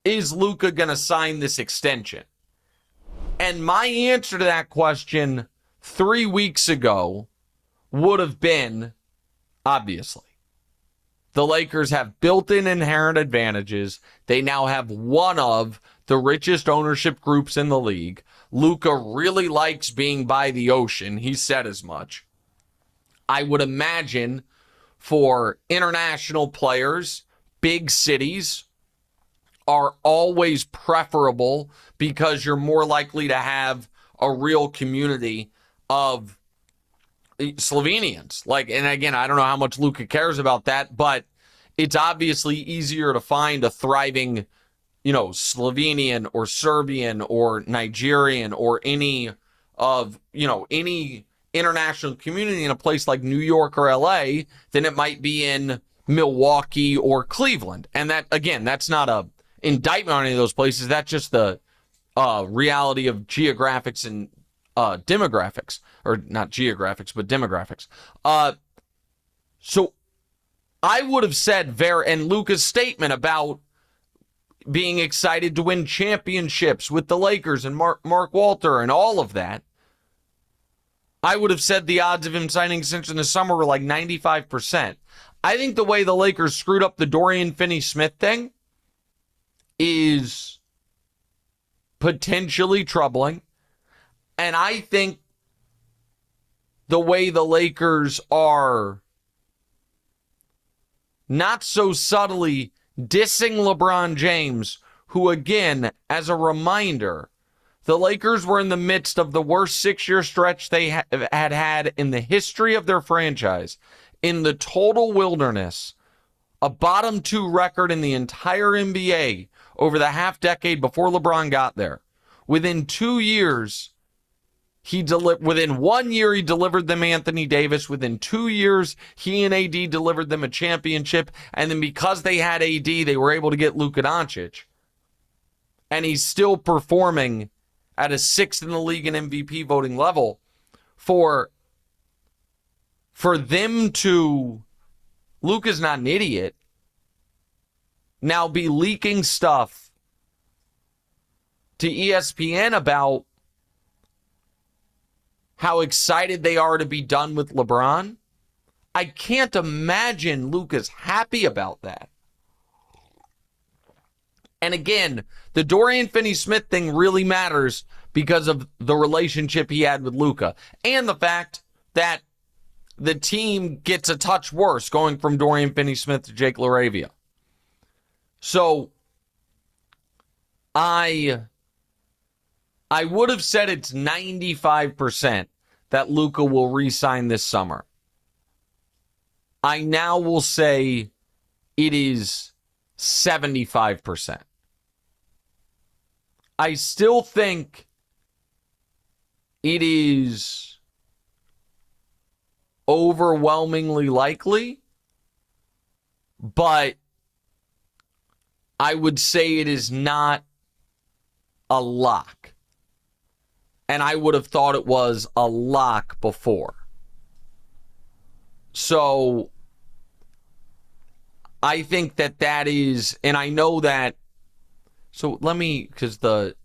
is Luka going to sign this extension? And my answer to that question 3 weeks ago would have been, obviously. The Lakers have built-in inherent advantages. They now have one of the richest ownership groups in the league. Luka really likes being by the ocean. He said as much. I would imagine for international players, big cities are always preferable because you're more likely to have a real community of Slovenians. And again, I don't know how much Luka cares about that, but it's obviously easier to find a thriving, Slovenian or Serbian or Nigerian or any international community in a place like New York or LA than it might be in Milwaukee or Cleveland. And that, again, that's not a indictment on any of those places. That's just the reality of geographics and demographics, or not geographics, but demographics. So I would have said and Luka's statement about being excited to win championships with the Lakers and Mark Walter and all of that, I would have said the odds of him signing extension this summer were like 95%. I think the way the Lakers screwed up the Dorian Finney-Smith thing is potentially troubling. And I think the way the Lakers are not so subtly dissing LeBron James, who, again, as a reminder, the Lakers were in the midst of the worst 6-year stretch they had in the history of their franchise, in the total wilderness, a bottom 2 record in the entire NBA over the half decade before LeBron got there. Within 2 years, within 1 year, he delivered them Anthony Davis. Within 2 years, he and AD delivered them a championship. And then because they had AD, they were able to get Luka Doncic. And he's still performing at a 6th in the league in MVP voting level. For them to, Luka's not an idiot, now be leaking stuff to ESPN about how excited they are to be done with LeBron. I can't imagine Luka's happy about that. And again, the Dorian Finney-Smith thing really matters because of the relationship he had with Luka and the fact that the team gets a touch worse going from Dorian Finney-Smith to Jake LaRavia. So I would have said it's 95% that Luka will re-sign this summer. I now will say it is 75%. I still think it is overwhelmingly likely, but I would say it is not a lock. And I would have thought it was a lock before. So I think that is, and I know that, so let me, because the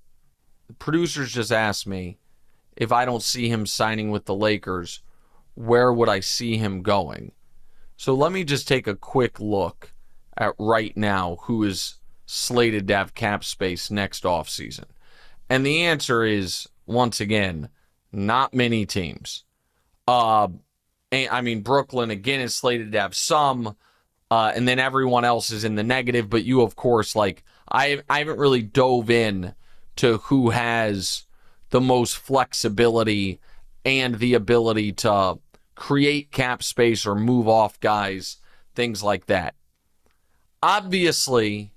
producers just asked me if I don't see him signing with the Lakers, where would I see him going? So let me just take a quick look at right now who is slated to have cap space next offseason. And the answer is, once again, not many teams. I mean, Brooklyn, again, is slated to have some, and then everyone else is in the negative. But you, of course, I haven't really dove in to who has the most flexibility and the ability to create cap space or move off guys, things like that. Obviously,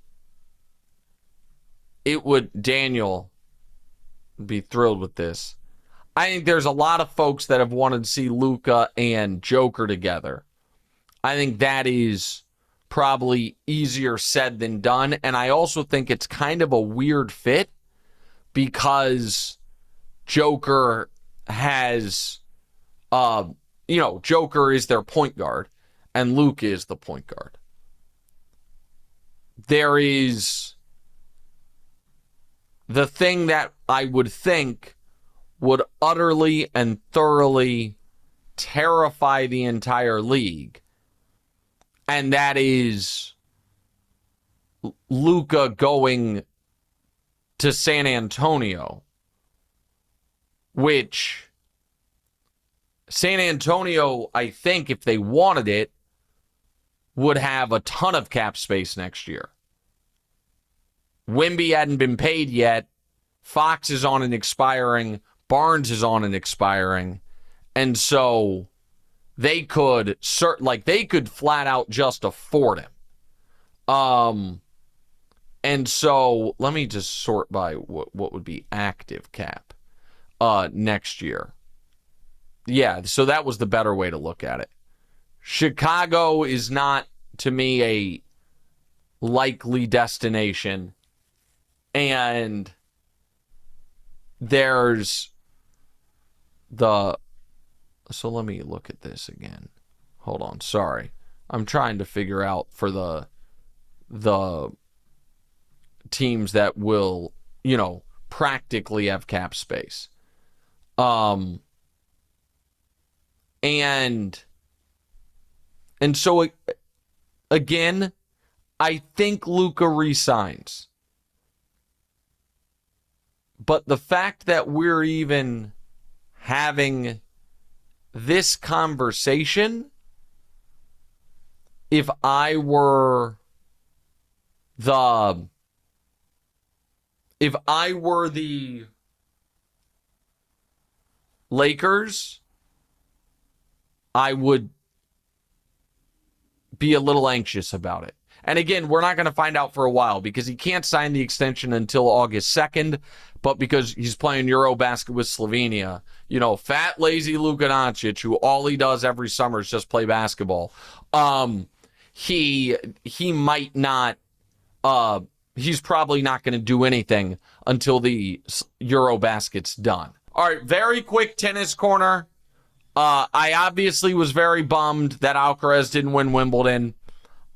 Daniel be thrilled with this. I think there's a lot of folks that have wanted to see Luka and Joker together. I think that is probably easier said than done. And I also think it's kind of a weird fit because Joker has, Joker is their point guard and Luka is the point guard. There is the thing that I would think would utterly and thoroughly terrify the entire league, and that is Luka going to San Antonio, which San Antonio, I think, if they wanted it, would have a ton of cap space next year. Wemby hadn't been paid yet. Fox is on an expiring. Barnes is on an expiring. And so they could flat out just afford him. And so let me just sort by what would be active cap next year. Yeah, so that was the better way to look at it. Chicago is not, to me, a likely destination. And there's so let me look at this again. Hold on, sorry. I'm trying to figure out for the teams that will, practically have cap space. And so, again, I think Luka resigns. But the fact that we're even having this conversation, if I were the Lakers, I would be a little anxious about it. And again, we're not going to find out for a while because he can't sign the extension until August 2nd, but because he's playing Eurobasket with Slovenia, fat, lazy Luka Doncic, who all he does every summer is just play basketball, he might not, he's probably not going to do anything until the Eurobasket's done. All right, very quick tennis corner. I obviously was very bummed that Alcaraz didn't win Wimbledon.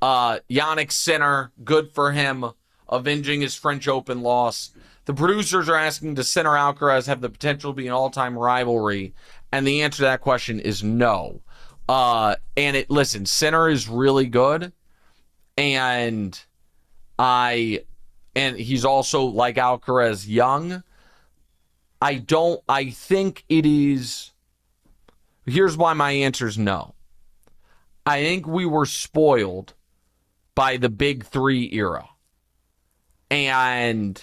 Yannick Sinner, good for him, avenging his French Open loss. The producers are asking, does Sinner Alcaraz have the potential to be an all-time rivalry? And the answer to that question is no. Listen, Sinner is really good, and he's also, like Alcaraz, young. I think it is. Here's why my answer is no. I think we were spoiled by the Big Three era. And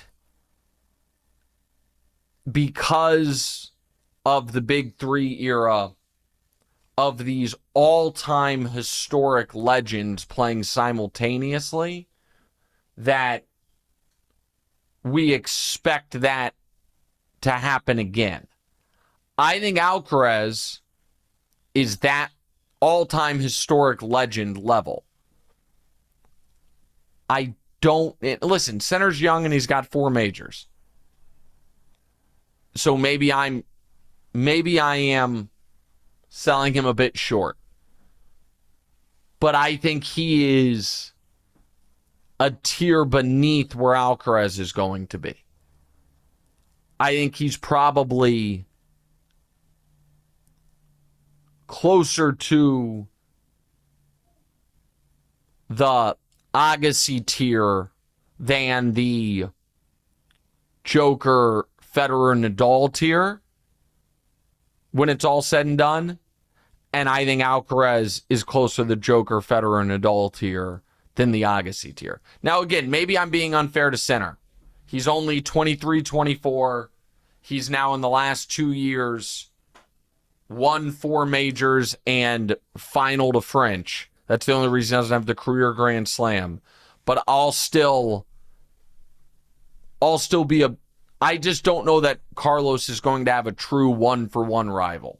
because of the Big Three era, of these all-time historic legends playing simultaneously, that we expect that to happen again. I think Alcaraz is that all-time historic legend level. Listen, Sinner's young and he's got 4 majors. So maybe I am selling him a bit short. But I think he is a tier beneath where Alcaraz is going to be. I think he's probably closer to the Agassi tier than the Joker, Federer, Nadal tier when it's all said and done. And I think Alcaraz is closer to the Joker, Federer, Nadal tier than the Agassi tier. Now, again, maybe I'm being unfair to Sinner. He's only 23, 24. He's now in the last 2 years won 4 majors and final to French. That's the only reason he doesn't have the career Grand Slam. But I'll still be I just don't know that Carlos is going to have a true 1-for-1 rival.